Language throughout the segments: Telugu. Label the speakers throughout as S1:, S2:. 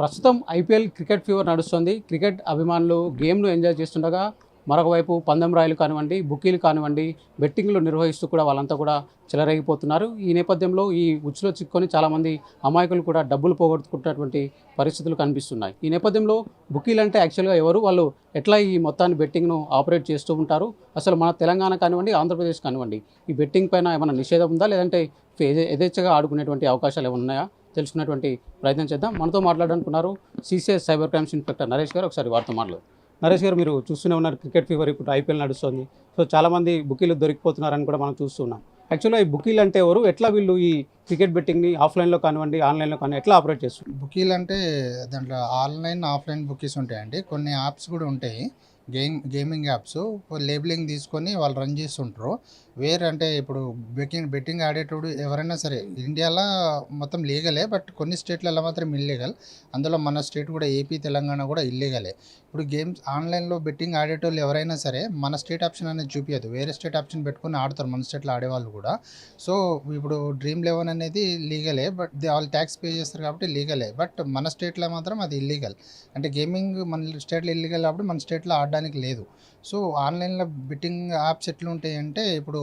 S1: ప్రస్తుతం ఐపీఎల్ క్రికెట్ ఫీవర్ నడుస్తుంది. క్రికెట్ అభిమానులు గేమ్‌ను ఎంజాయ్ చేస్తుండగా, మరొక వైపు పందెం రాయులు కానివ్వండి, బుకీలు కానివ్వండి, బెట్టింగ్‌లు నిర్వహిస్తూ కూడా వాళ్ళంతా కూడా చెలరేగిపోతున్నారు. ఈ నేపథ్యంలో ఈ ఉచ్చులో చిక్కుకొని చాలామంది అమాయకులు కూడా డబ్బులు పోగొట్టుకుంటున్నటువంటి పరిస్థితులు కనిపిస్తున్నాయి. ఈ నేపథ్యంలో బుకీలంటే యాక్చువల్‌గా ఎవరు? వాళ్ళు ఎట్లా ఈ మొత్తాన్ని బెట్టింగ్‌ను ఆపరేట్ చేస్తూ ఉంటారు? అసలు మన తెలంగాణ కానివ్వండి, ఆంధ్రప్రదేశ్ కానివ్వండి, ఈ బెట్టింగ్ పైన ఏమైనా నిషేధం ఉందా? లేదంటే యథేచ్ఛగా ఆడుకునేటువంటి అవకాశాలు ఏమైనా ఉన్నాయా? తెలుసుకునేటువంటి ప్రయత్నం చేద్దాం. మనతో మాట్లాడాలనుకున్నారు CCS cyber crimes inspector Naresh garu. ఒకసారి వారితో మాట్లాడు. నరేష్ గారు, మీరు చూస్తూనే ఉన్నారు, క్రికెట్ ఫీవర్ ఇప్పుడు ఐపీఎల్ నడుస్తుంది. సో చాలామంది బుకీలు దొరికిపోతున్నారని కూడా మనం చూస్తున్నాం. యాక్చువల్గా ఈ బుకీలు అంటే ఎవరు? ఎట్లా వీళ్ళు ఈ క్రికెట్ బెట్టింగ్ని ఆఫ్లైన్లో కానివ్వండి, ఆన్లైన్లో కానీ ఎట్లా ఆపరేట్ చేస్తారు?
S2: బుకీలు అంటే దాంట్లో ఆన్లైన్ ఆఫ్లైన్ బుకీస్ ఉంటాయండి. కొన్ని యాప్స్ కూడా ఉంటాయి, గేమింగ్ యాప్స్. లేబులింగ్ తీసుకొని వాళ్ళు రన్ చేస్తుంటారు. అంటే ఇప్పుడు బెట్టింగ్ ఆడేటోడు ఎవరైనా సరే ఇండియాలో మొత్తం లీగలే, బట్ కొన్ని స్టేట్లలో మాత్రం ఇల్లీగల్. అందులో మన స్టేట్ కూడా ఏపీ, తెలంగాణ కూడా ఇల్లీగలే. ఇప్పుడు గేమ్స్ ఆన్లైన్లో బెట్టింగ్ ఆడేటోళ్ళు ఎవరైనా సరే మన స్టేట్ ఆప్షన్ అనేది చూపించదు, వేరే స్టేట్ ఆప్షన్ పెట్టుకొని ఆడతారు మన స్టేట్లో ఆడేవాళ్ళు కూడా. సో ఇప్పుడు డ్రీమ్11 అనేది లీగలే, బట్ వాళ్ళు ట్యాక్స్ పే చేస్తారు కాబట్టి లీగలే. బట్ మన స్టేట్లో మాత్రం అది ఇల్లీగల్. అంటే గేమింగ్ మన స్టేట్లో ఇల్లీగల్ కాబట్టి మన స్టేట్లో ఆడడానికి లేదు. సో ఆన్లైన్లో బెట్టింగ్ యాప్స్ ఎట్లుంటాయంటే, ఇప్పుడు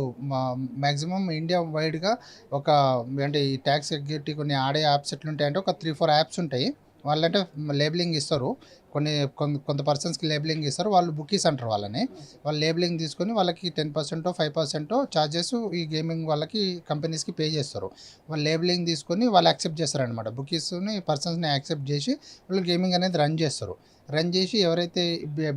S2: మ్యాక్సిమం ఇండియా వైడ్గా ఒక అంటే ఈ ట్యాక్స్ ఎగ్జిక్యూటీ కొన్ని ఆడే యాప్స్ ఎట్లుంటాయంటే ఒక 3-4 యాప్స్ ఉంటాయి. వాళ్ళంటే లేబులింగ్ ఇస్తారు, కొంత పర్సన్స్కి లేబులింగ్ ఇస్తారు. వాళ్ళు బుకీస్ అంటారు వాళ్ళని. వాళ్ళు లేబులింగ్ తీసుకొని వాళ్ళకి 10% 5% ఛార్జెస్ ఈ గేమింగ్ వాళ్ళకి కంపెనీస్కి పే చేస్తారు. వాళ్ళు లేబులింగ్ తీసుకొని వాళ్ళు యాక్సెప్ట్ చేస్తారనమాట. బుకీస్ని పర్సన్స్ని యాక్సెప్ట్ చేసి వాళ్ళు గేమింగ్ అనేది రన్ చేస్తారు. రన్ చేసి ఎవరైతే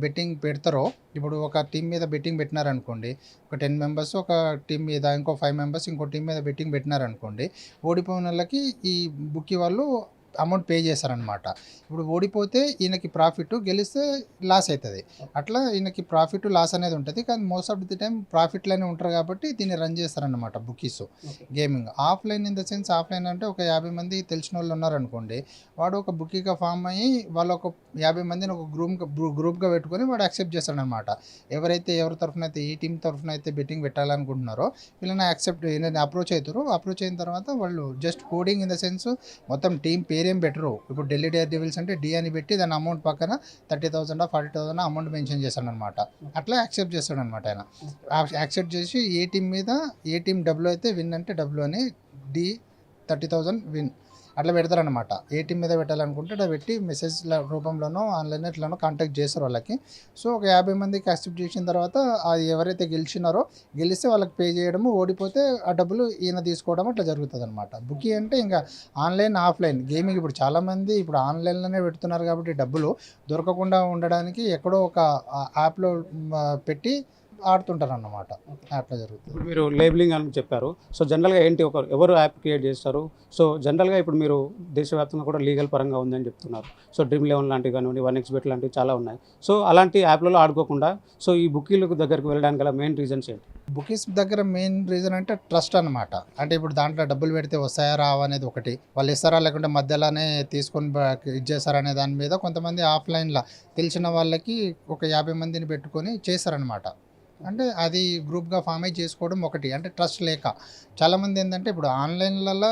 S2: బెట్టింగ్ పెడతారో, ఇప్పుడు ఒక టీం మీద బెట్టింగ్ పెట్టినారనుకోండి, ఒక 10 మెంబర్స్ ఒక టీం మీద, ఇంకో 5 మెంబర్స్ ఇంకో టీం మీద బెట్టింగ్ పెట్టినారనుకోండి, ఓడిపోయిన వాళ్ళకి ఈ బుకీ వాళ్ళు అమౌంట్ పే చేస్తారనమాట. ఇప్పుడు ఓడిపోతే ఈయనకి ప్రాఫిట్, గెలిస్తే లాస్ అవుతుంది. అట్లా ఈయనకి ప్రాఫిట్ లాస్ అనేది ఉంటుంది. కానీ మోస్ట్ ఆఫ్ ది టైం ప్రాఫిట్లోనే ఉంటారు కాబట్టి దీన్ని రన్ చేస్తారనమాట bookies. Gaming offline in the sense, offline అంటే ఒక 50 మంది తెలిసిన వాళ్ళు ఉన్నారనుకోండి, వాడు ఒక బుకీగా ఫామ్ అయ్యి వాళ్ళు ఒక 50 మందిని ఒక గ్రూప్గా పెట్టుకొని వాడు యాక్సెప్ట్ చేస్తాడనమాట. ఎవరి తరఫున అయితే, ఈ టీం తరఫున అయితే బెట్టింగ్ పెట్టాలనుకుంటున్నారో వీళ్ళని అప్రోచ్ అవుతారు. అప్రోచ్ అయిన తర్వాత వాళ్ళు just coding in the sense మొత్తం టీం పేరేం పెట్టరు. ఇప్పుడు ఢిల్లీ డేర్ డెవిల్స్ అంటే డి అని పెట్టి దాని అమౌంట్ పక్కన 30,000 40,000 అమౌంట్ మెన్షన్ చేస్తాడు అనమాట. అట్లా యాక్సెప్ట్ చేస్తాడు అనమాట ఆయన. యాక్సెప్ట్ చేసి ఏ టీం డబ్ల్యూ అయితే విన్ అంటే డబ్ల్యూ అని డి 30,000 విన్ అట్లా పెడతారనమాట. ఏ టీం మీద పెట్టాలనుకుంటే అట్లా పెట్టి మెసేజ్ రూపంలోనో ఆన్లైన్ ఎట్లానో కాంటాక్ట్ చేస్తారు వాళ్ళకి. సో ఒక 50 మందికి యాక్సెప్ట్ చేసిన తర్వాత అది ఎవరైతే గెలిస్తే వాళ్ళకి పే చేయడము, ఓడిపోతే ఆ డబ్బులు ఈయన తీసుకోవడం అట్లా జరుగుతుంది అనమాట. బుకీ అంటే ఇంకా ఆన్లైన్ ఆఫ్లైన్ గేమింగ్. ఇప్పుడు చాలామంది ఇప్పుడు ఆన్లైన్లోనే పెడుతున్నారు కాబట్టి డబ్బులు దొరకకుండా ఉండడానికి ఎక్కడో ఒక యాప్లో పెట్టి ఆడుతుంటారు అన్నమాట. అట్లా జరుగుతుంది.
S1: ఇప్పుడు మీరు లేబులింగ్ అని చెప్పారు. సో జనరల్గా ఏంటి, ఎవరు యాప్ క్రియేట్ చేస్తారు? సో జనరల్గా ఇప్పుడు మీరు దేశవ్యాప్తంగా కూడా లీగల్ పరంగా ఉందని చెప్తున్నారు. సో డ్రీమ్11 లాంటివి కానివ్వండి, 1xBet లాంటివి చాలా ఉన్నాయి. సో అలాంటి యాప్లలో ఆడుకోకుండా సో ఈ బుకీలకు దగ్గరికి వెళ్ళడానికి గల మెయిన్ రీజన్స్ ఏంటి?
S2: బుకీస్ దగ్గర మెయిన్ రీజన్ అంటే ట్రస్ట్ అనమాట. అంటే ఇప్పుడు దాంట్లో డబ్బులు పెడితే వస్తాయా రావా అనేది ఒకటి, వాళ్ళు ఇస్తారా లేకుంటే మధ్యలోనే తీసుకొని ఇచ్చేస్తారా అనే దాని మీద కొంతమంది ఆఫ్లైన్లో తెలిసిన వాళ్ళకి ఒక 50 మందిని పెట్టుకొని చేస్తారనమాట. అంటే అది గ్రూప్గా ఫామ్ అయ్యి చేసుకోవడం ఒకటి. అంటే ట్రస్ట్ లేక చాలామంది ఏంటంటే ఇప్పుడు ఆన్లైన్లలో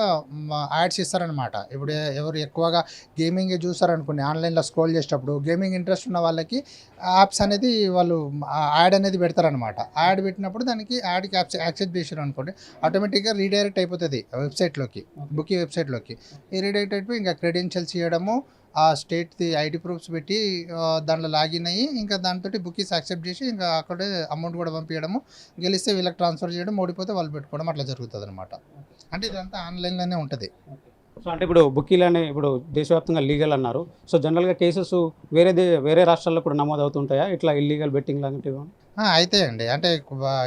S2: యాడ్స్ ఇస్తారనమాట. ఇప్పుడు ఎవరు ఎక్కువగా గేమింగ్ చూస్తారనుకోండి, ఆన్లైన్లో స్క్రోల్ చేసేటప్పుడు గేమింగ్ ఇంట్రెస్ట్ ఉన్న వాళ్ళకి యాప్స్ అనేది వాళ్ళు యాడ్ అనేది పెడతారనమాట. యాడ్ పెట్టినప్పుడు దానికి యాడ్కి యాక్సెప్ట్ చేశారు అనుకోండి, ఆటోమేటిక్గా రీడైరెక్ట్ అయిపోతుంది వెబ్సైట్లోకి, బుకింగ్ వెబ్సైట్లోకి. ఈ రీడైరెక్ట్ అయిపోయి ఇంకా క్రెడెన్షియల్స్ ఇవ్వడము, ఆ స్టేట్ది ఐడి ప్రూఫ్స్ పెట్టి దాంట్లో లాగిన్ అయ్యి ఇంకా దాంతో బుకీస్ యాక్సెప్ట్ చేసి ఇంకా అక్కడే అమౌంట్ కూడా పంపించడము, గెలిస్తే వీళ్ళకి ట్రాన్స్ఫర్ చేయడం, ఓడిపోతే వాళ్ళు పెట్టుకోవడం అట్లా జరుగుతుంది అనమాట. అంటే ఇదంతా ఆన్లైన్లోనే ఉంటుంది.
S1: సో అంటే ఇప్పుడు బుకీలనే ఇప్పుడు దేశవ్యాప్తంగా లీగల్ అన్నారు. సో జనరల్గా కేసెస్ వేరే రాష్ట్రాల్లో కూడా నమోదు అవుతుంటాయా ఇట్లా ఇల్లీగల్ బెట్టింగ్ లాంటివి?
S2: అయితే అండి, అంటే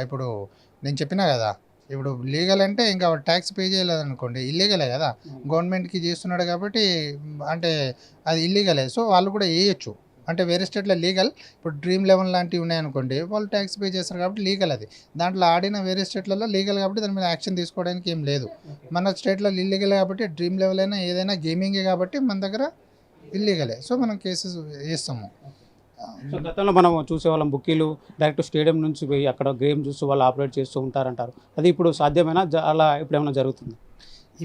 S2: ఇప్పుడు నేను చెప్పినా కదా, ఇప్పుడు లీగల్ అంటే ఇంకా ట్యాక్స్ పే చేయలేదనుకోండి ఇల్లీగలే కదా. గవర్నమెంట్కి చేస్తున్నాడు కాబట్టి అంటే అది ఇల్లీగలే. సో వాళ్ళు కూడా వేయచ్చు. అంటే వేరే స్టేట్లో లీగల్, ఇప్పుడు డ్రీమ్11 లాంటివి ఉన్నాయనుకోండి, వాళ్ళు ట్యాక్స్ పే చేస్తారు కాబట్టి లీగల్ అది. దాంట్లో ఆడిన వేరే స్టేట్లలో లీగల్ కాబట్టి దాని మీద యాక్షన్ తీసుకోవడానికి ఏం లేదు. మన స్టేట్లో ఇల్లీగల్ కాబట్టి డ్రీమ్11 అయినా ఏదైనా గేమింగే కాబట్టి మన దగ్గర ఇల్లీగలే. సో మనం కేసెస్ వేస్తాము.
S1: సో గతంలో మనం చూసేవాళ్ళం బుకీలు డైరెక్ట్ స్టేడియం నుంచి పోయి అక్కడ గేమ్ చూస్తూ వాళ్ళు ఆపరేట్ చేస్తూ ఉంటారంటారు. అది ఇప్పుడు సాధ్యమేనా? అలా ఇప్పుడు ఏమైనా జరుగుతుంది?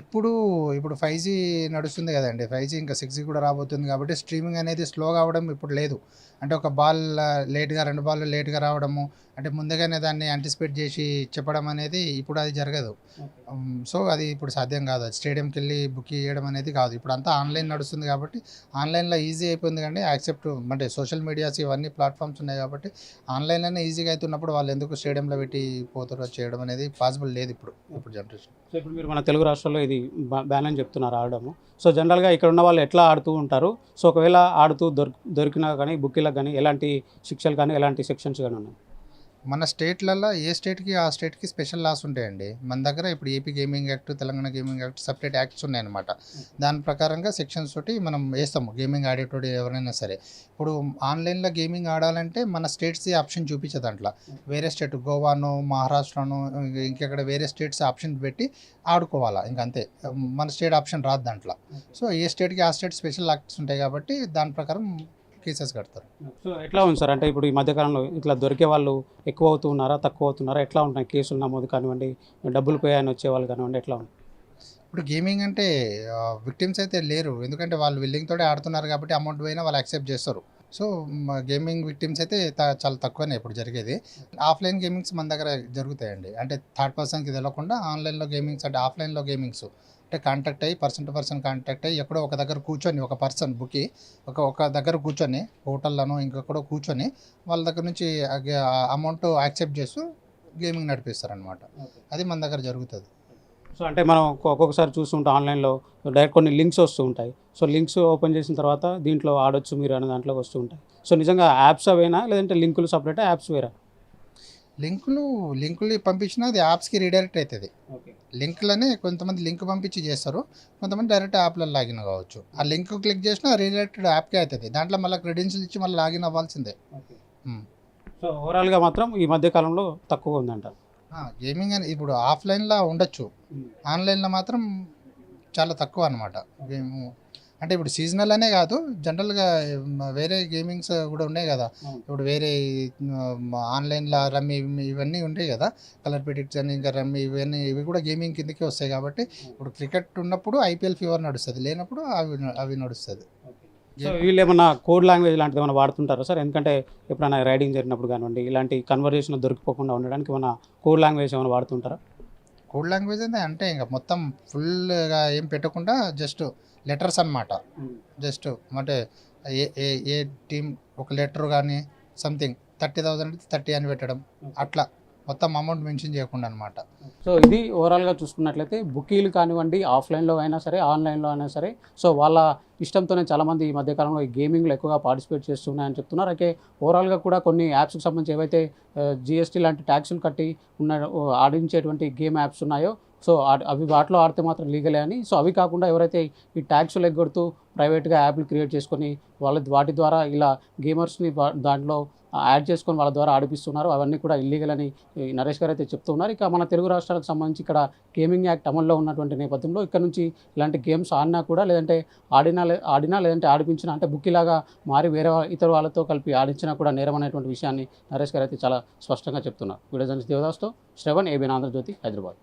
S2: ఇప్పుడు ఇప్పుడు 5G నడుస్తుంది కదండి. 5G ఇంకా 6G కూడా రాబోతుంది కాబట్టి స్ట్రీమింగ్ అనేది స్లోగా అవ్వడం ఇప్పుడు లేదు. అంటే ఒక బాల్ లేట్‌గా 2 బాల్లు లేట్‌గా రావడము, అంటే ముందుగానే దాన్ని యాంటిసిపేట్ చేసి చెప్పడం అనేది ఇప్పుడు అది జరగదు. సో, అది ఇప్పుడు సాధ్యం కాదు. అది స్టేడియంకెళ్ళి బుక్ చేయడం అనేది కాదు. ఇప్పుడంతా ఆన్‌లైన్ నడుస్తుంది కాబట్టి ఆన్‌లైన్‌లో ఈజీ అయిపోయింది కండి. యాక్సెప్ట్ అంటే సోషల్ మీడియాస్ ఇవన్నీ ప్లాట్‌ఫామ్స్ ఉన్నాయి కాబట్టి ఆన్‌లైన్‌లోనే ఈజీగా అయితున్నప్పుడు వాళ్ళు ఎందుకు స్టేడియంలో పెట్టి పోతారో చేయడం అనేది పాసిబుల్ లేదు ఇప్పుడు జనరేషన్.
S1: సో ఇప్పుడు మీరు మన తెలుగు రాష్ట్రాల్లో ఇది బ్యాన్ అని చెప్తున్నారు ఆడడము. సో జనరల్‌గా ఇక్కడ ఉన్న వాళ్ళు ఎట్లా ఆడుతూ ఉంటారు? సో ఒకవేళ ఆడుతూ దొరికినా కానీ బుక్కీలకు గానీ ఎలాంటి శిక్షలు కానీ, ఎలాంటి సెక్షన్స్ గానీ ఉన్నాయి?
S2: మన స్టేట్‌లల్ల ఏ స్టేట్‌కి ఆ స్టేట్‌కి స్పెషల్ లాస్ ఉంటాయండి. మన దగ్గర ఇప్పుడు AP gaming act, Telangana gaming act separate acts ఉన్నాయన్నమాట. దాని ప్రకారంగా సెక్షన్స్ తోటి మనం వేస్తాము గేమింగ్ ఆడేటోడు ఎవరైనా సరే. ఇప్పుడు ఆన్‌లైన్‌లో గేమింగ్ ఆడాలంటే మన స్టేట్స్‌ది ఆప్షన్ చూపించదు దాంట్ల. వేరే స్టేట్ గోవానో, మహారాష్ట్రనో ఇంకెక్కడ వేరే స్టేట్స్ ఆప్షన్ పెట్టి ఆడుకోవాలా ఇంకంతే. మన స్టేట్ ఆప్షన్ రాదు దాంట్ల. సో, ఏ స్టేట్‌కి ఆ స్టేట్ స్పెషల్ యాక్ట్స్ ఉంటాయి కాబట్టి దాని ప్రకారం కేసెస్ కడతారు.
S1: సో ఎట్లా ఉంది సార్? అంటే ఇప్పుడు ఈ మధ్య కాలంలో ఇట్లా దొరికే వాళ్ళు ఎక్కువ అవుతూ ఉన్నారా? తక్కువ అవుతున్నారా? ఎట్లా ఉంటున్నాయి కేసులు నమోదు కానివ్వండి, డబ్బులు పే అని వచ్చేవాళ్ళు కానివ్వండి, ఎట్లా ఉంది?
S2: ఇప్పుడు గేమింగ్ అంటే విక్టిమ్స్ అయితే లేరు. ఎందుకంటే వాళ్ళు విల్లింగ్ తోటే ఆడుతున్నారు కాబట్టి అమౌంట్ పోయినా వాళ్ళు యాక్సెప్ట్ చేస్తారు. సో, గేమింగ్ విక్టిమ్స్ అయితే చాలా తక్కువనే ఇప్పుడు జరిగేది. ఆఫ్‌లైన్ గేమింగ్స్ మన దగ్గర జరుగుతాయండి. అంటే థర్డ్ పర్సన్‌కి తెలవకుండా ఆన్‌లైన్‌లో గేమింగ్స్ అంటే ఆఫ్‌లైన్‌లో గేమింగ్స్ అంటే కాంటాక్ట్ అయ్యి పర్సన్ టు పర్సన్ కాంటాక్ట్ అయ్యి ఎక్కడో ఒక దగ్గర కూర్చొని ఒక పర్సన్ బుక్కి ఒక దగ్గర కూర్చొని హోటల్‌లోనో ఇంకెక్కడో కూర్చొని వాళ్ళ దగ్గర నుంచి అమౌంట్ యాక్సెప్ట్ చేస్తూ గేమింగ్ నడిపిస్తారనమాట. అది మన దగ్గర జరుగుతది.
S1: సో అంటే మనం ఒక్కొక్కసారి చూస్తుంటాం ఆన్‌లైన్‌లో డైరెక్ట్ కొన్ని లింక్స్ వస్తూ ఉంటాయి. సో లింక్స్ ఓపెన్ చేసిన తర్వాత దీంట్లో ఆడొచ్చు మీరు అనే దాంట్లోకి వస్తూ ఉంటాయి. సో నిజంగా యాప్స్ అవేనా? లేదంటే లింకులు సెపరేటా? యాప్స్ వేరా?
S2: లింకులు పంపించినా అది యాప్స్‌కి రీడైరెక్ట్ అయితది.
S1: ఓకే.
S2: లింక్‌లనే కొంతమంది లింక్ పంపించి చేస్తారు. కొంతమంది డైరెక్ట్ యాప్‌లో లాగిన్ కావచ్చు. ఆ లింక్ క్లిక్ చేసినా రీడైరెక్టెడ్ యాప్‌కే అయితది. దాంట్లో మళ్ళీ క్రెడెన్షియల్ ఇచ్చి మళ్ళీ లాగిన్ అవ్వాల్సిందే.
S1: ఓకే.
S2: హ్మ్.
S1: సో ఓవరాల్‌గా మాత్రం ఈ మధ్య కాలంలో తక్కువ ఉందంటారు.
S2: గేమింగ్ అని ఇప్పుడు ఆఫ్‌లైన్‌లో ఉండొచ్చు. ఆన్‌లైన్‌లో మాత్రం చాలా తక్కువ అనమాట. గేము అంటే ఇప్పుడు సీజనల్ అనే కాదు. జనరల్‌గా వేరే గేమింగ్స్ కూడా ఉన్నాయి కదా! ఇప్పుడు వేరే ఆన్‌లైన్‌లో రమ్మీ ఇవన్నీ ఉంటాయి కదా! కలర్ ప్రిడిక్ట్స్ అని ఇంకా రమ్మీ ఇవి కూడా గేమింగ్ కిందకే వస్తాయి కాబట్టి ఇప్పుడు క్రికెట్ ఉన్నప్పుడు ఐపీఎల్ ఫీవర్ నడుస్తది. లేనప్పుడు అవి నడుస్తది.
S1: సో వీళ్ళేమన్నా కోడ్ లాంగ్వేజ్ లాంటిది ఏమైనా వాడుతుంటారా సార్? ఎందుకంటే ఎప్పుడైనా రైడింగ్ జరిగినప్పుడు కానివ్వండి, ఇలాంటి కన్వర్జేషన్‌లో దొరికిపోకుండా ఉండడానికి ఏమన్నా కోడ్ లాంగ్వేజ్ ఏమైనా వాడుతుంటారా?
S2: కోడ్ లాంగ్వేజ్ అంటే ఇంక మొత్తం ఫుల్‌గా ఏం పెట్టకుండా జస్ట్ లెటర్స్ అనమాట. జస్ట్ అంటే ఏ ఏ ఏ టీమ్ ఒక లెటర్ గానీ సంథింగ్ 30,000 అంటే 30 అని పెట్టడం. అట్లా మొత్తం అమౌంట్ మెన్షన్ చేయకుండా అనమాట.
S1: సో ఇది ఓవరాల్‌గా చూసుకున్నట్లయితే బుకీలు కానివ్వండి, ఆఫ్‌లైన్‌లో అయినా సరే, ఆన్‌లైన్‌లో అయినా సరే, సో వాళ్ళ ఇష్టంతోనే చాలామంది ఈ మధ్య కాలంలో ఈ గేమింగ్‌లో ఎక్కువగా పార్టిసిపేట్ చేస్తున్నారని చెప్తున్నారు. అయితే ఓవరాల్‌గా కూడా కొన్ని యాప్స్‌కి సంబంధించి ఏవైతే జీఎస్టీ లాంటి ట్యాక్సులు కట్టి ఆడించేటువంటి గేమ్ యాప్స్ ఉన్నాయో, సో అవి వాటిలో ఆడితే మాత్రం లీగలే అని. సో అవి కాకుండా ఎవరైతే ఈ ట్యాక్సులు ఎగ్గొడుతూ ప్రైవేట్‌గా యాప్‌లు క్రియేట్ చేసుకొని వాటి ద్వారా ఇలా గేమర్స్‌ని దాంట్లో యాడ్ చేసుకొని వాళ్ళ ద్వారా ఆడిపిస్తున్నారు. అవన్నీ కూడా ఇల్లీగల్ అని ఈ నరేష్ గారు అయితే చెప్తూ ఉన్నారు. ఇక మన తెలుగు రాష్ట్రాలకు సంబంధించి ఇక్కడ గేమింగ్ యాక్ట్ అమల్లో ఉన్నటువంటి నేపథ్యంలో ఇక్కడ నుంచి ఇలాంటి గేమ్స్ ఆడినా కూడా లేదంటే ఆడినా లేదంటే ఆడిపించినా అంటే బుక్కీలాగా మారి వేరే ఇతర వాళ్ళతో కలిపి ఆడించినా కూడా నేరం అనేటువంటి విషయాన్ని నరేష్ గారు అయితే చాలా స్పష్టంగా చెప్తున్నారు. Video journalist దేవదాస్‌తో Shravan, ABN Andhra Jyothi, Hyderabad.